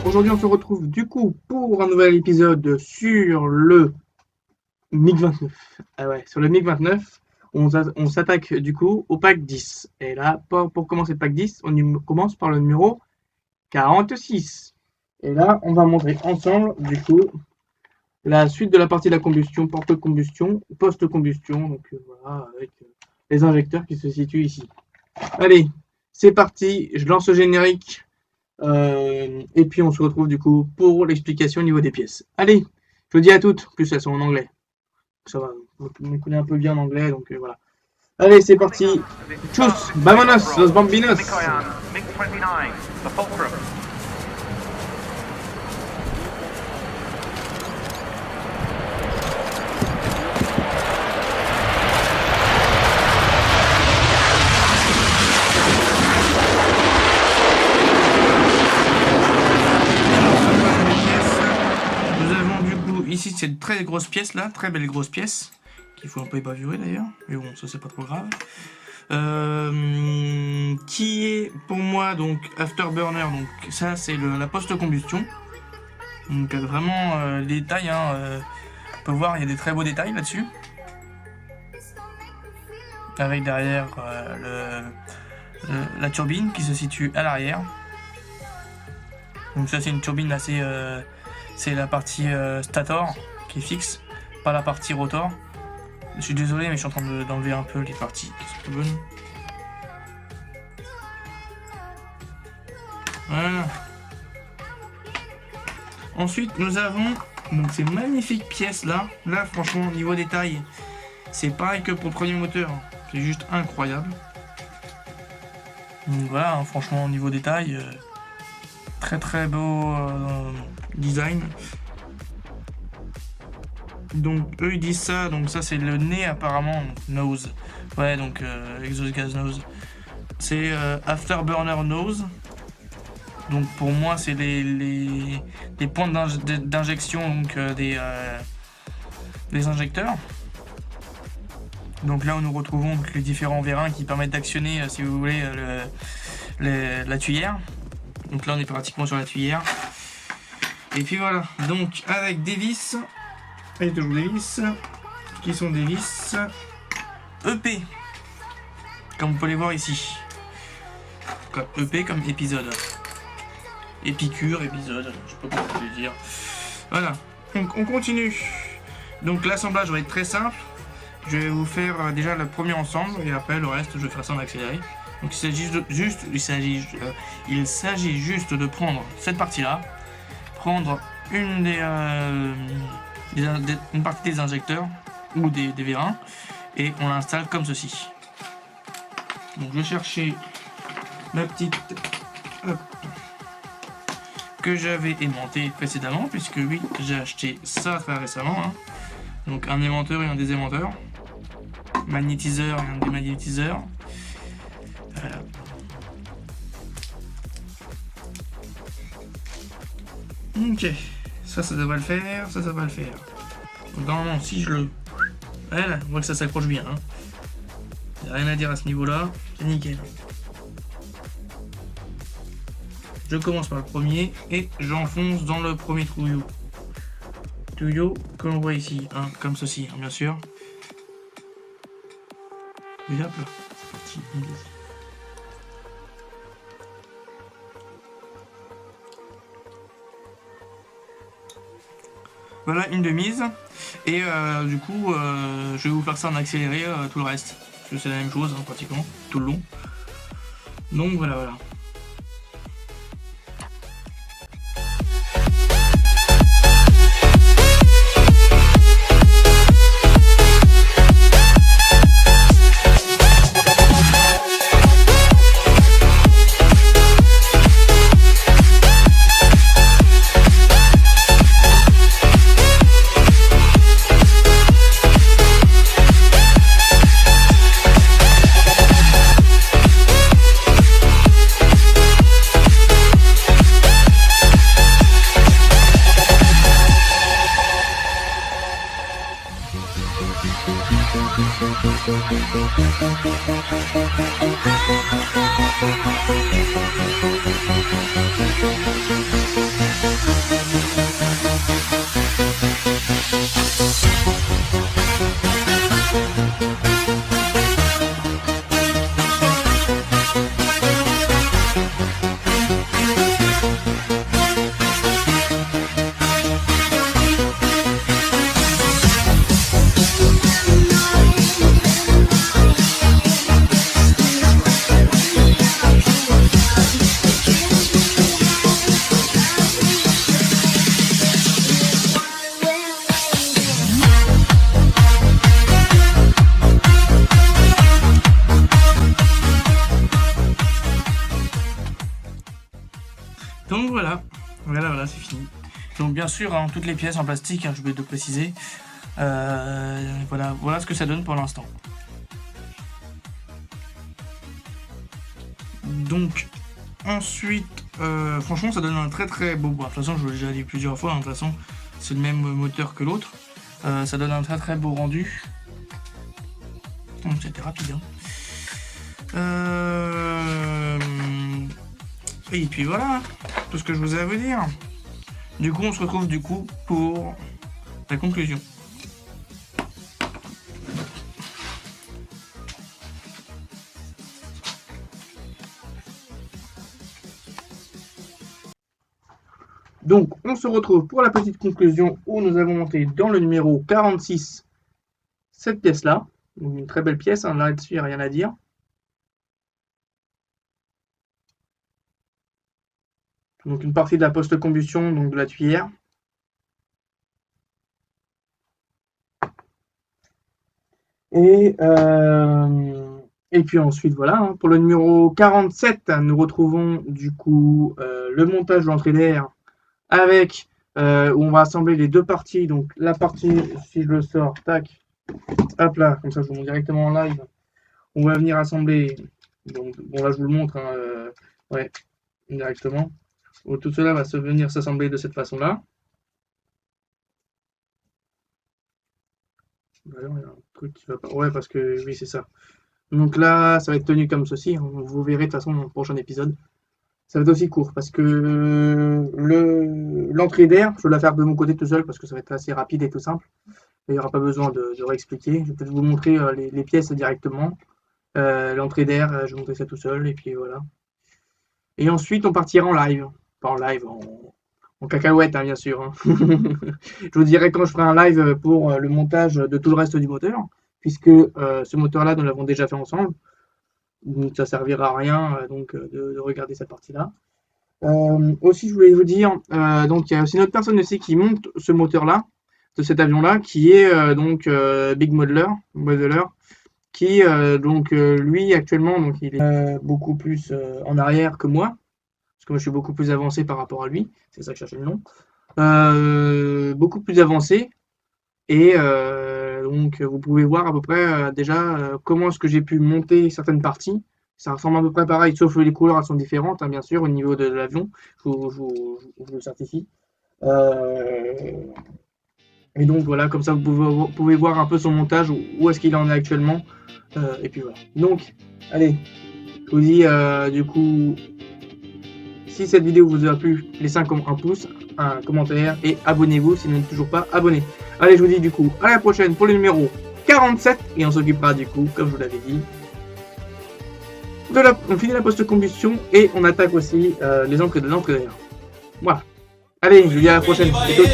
aujourd'hui on se retrouve du coup pour un nouvel épisode sur le MiG-29. Ah ouais, sur le MiG-29, on s'attaque du coup au pack 10. Et là, pour commencer le pack 10, on commence par le numéro 46. Et là, on va montrer ensemble du coup la suite de la partie de la combustion, porte-combustion, post-combustion, donc voilà, avec les injecteurs qui se situent ici. Allez, c'est parti, je lance le générique. Et puis on se retrouve du coup pour l'explication au niveau des pièces. Allez, je vous dis à toutes, en plus elles sont en anglais. Ça va, je me connais un peu bien en anglais, donc voilà. Allez, c'est parti. Tchuss, vamonos, los bambinos. Ici, c'est une très grosse pièce là, très belle grosse pièce, qu'il faut un peu évaluer d'ailleurs, mais bon, ça c'est pas trop grave. Qui est pour moi donc Afterburner, donc ça c'est la post-combustion. Donc vraiment les détails, on peut voir, il y a des très beaux détails là-dessus. Avec derrière la turbine qui se situe à l'arrière. Donc ça c'est une turbine assez... c'est la partie stator qui est fixe, pas la partie rotor. Je suis désolé, mais je suis en train d'enlever un peu les parties qui sont plus bonnes. Voilà. Ensuite, nous avons donc ces magnifiques pièces là. Là, franchement, niveau détail, c'est pareil que pour le premier moteur. C'est juste incroyable. Donc voilà, franchement, au niveau détail, très très beau design. Donc eux ils disent ça, donc ça c'est le nez apparemment, nose. Ouais, donc exhaust gas nose. C'est afterburner nose. Donc pour moi c'est les points d'injection donc des injecteurs. Donc là où nous retrouvons les différents vérins qui permettent d'actionner si vous voulez la tuyère. Donc là on est pratiquement sur la tuyère. Et puis voilà, donc avec des vis, et toujours des vis, qui sont des vis EP, comme vous pouvez les voir ici. Comme EP comme épisode. Épicure, épisode, je sais pas comment je vais dire. Voilà, donc on continue. Donc l'assemblage va être très simple. Je vais vous faire déjà le premier ensemble, et après le reste je vais faire ça en accéléré. Donc il s'agit juste de prendre cette partie-là, prendre une partie des injecteurs ou des vérins et on l'installe comme ceci. Donc je vais chercher la petite que j'avais aimantée précédemment, puisque oui, j'ai acheté ça très récemment, hein. Donc un aimanteur et un désaimanteur, magnétiseur et un démagnétiseur. Voilà. Ok, ça devrait le faire, ça va le faire. Donc normalement, si je le... Voilà, on voit que ça s'accroche bien. Hein. Il n'y a rien à dire à ce niveau-là, c'est nickel. Je commence par le premier et j'enfonce dans le premier tuyau. Tuyau que l'on voit ici, hein, comme ceci, hein, bien sûr. Et hop là, c'est parti. Voilà une de mise et du coup je vais vous faire ça en accéléré tout le reste parce que c'est la même chose hein, pratiquement tout le long, donc voilà. bien sûr, hein, toutes les pièces en plastique, hein, je vais te préciser. Voilà ce que ça donne pour l'instant. Donc, ensuite, franchement, ça donne un très beau bois. De toute façon, je l'ai déjà dit plusieurs fois, hein, de toute façon, c'est le même moteur que l'autre. Ça donne un très beau rendu. C'était rapide. Hein. Et puis voilà, tout ce que je vous ai à vous dire. Du coup, on se retrouve pour la conclusion. Donc, on se retrouve pour la petite conclusion où nous avons monté dans le numéro 46 cette pièce-là. Une très belle pièce, hein, là-dessus, il n'y a rien à dire. Donc, une partie de la post-combustion, donc de la tuyère. Et puis ensuite, voilà, hein, pour le numéro 47, nous retrouvons du coup le montage de l'entrée d'air avec où on va assembler les deux parties. Donc la partie, si je le sors, tac, hop là, comme ça je vous montre directement en live. On va venir assembler, donc bon là je vous le montre, hein, ouais, directement. Tout cela va venir s'assembler de cette façon-là. Alors, il y a un truc qui va pas. Ouais, parce que oui, c'est ça. Donc là, ça va être tenu comme ceci. Vous verrez de toute façon dans le prochain épisode. Ça va être aussi court parce que l'entrée d'air, je vais la faire de mon côté tout seul parce que ça va être assez rapide et tout simple. Il n'y aura pas besoin de réexpliquer. Je vais peut-être vous montrer les pièces directement. L'entrée d'air, je vais montrer ça tout seul et puis voilà. Et ensuite, on partira en live. Pas en live, en cacahuète, hein, bien sûr. Hein. Je vous dirai quand je ferai un live pour le montage de tout le reste du moteur, puisque ce moteur-là, nous l'avons déjà fait ensemble. Donc ça servira à rien donc de regarder cette partie-là. Aussi, je voulais vous dire, donc il y a aussi une autre personne aussi qui monte ce moteur-là, de cet avion-là, qui est donc Big Modeler, qui donc lui actuellement, donc il est beaucoup plus en arrière que moi. Parce que moi je suis beaucoup plus avancé par rapport à lui, c'est ça que je cherchais le nom. Beaucoup plus avancé, et donc vous pouvez voir à peu près déjà comment est-ce que j'ai pu monter certaines parties. Ça ressemble à peu près pareil, sauf que les couleurs elles sont différentes, hein, bien sûr, au niveau de l'avion, je vous le certifie. Et donc voilà, comme ça vous pouvez voir un peu son montage, où est-ce qu'il en est actuellement. Et puis voilà. Donc, allez, je vous dis du coup, si cette vidéo vous a plu, laissez un pouce, un commentaire et abonnez-vous si vous n'êtes toujours pas abonné. Allez, je vous dis du coup à la prochaine pour le numéro 47 et on s'occupera du coup, comme je vous l'avais dit, on finit la post-combustion et on attaque aussi les entrées de l'entrée d'air. Voilà. Allez, je vous dis à la prochaine. C'est tout.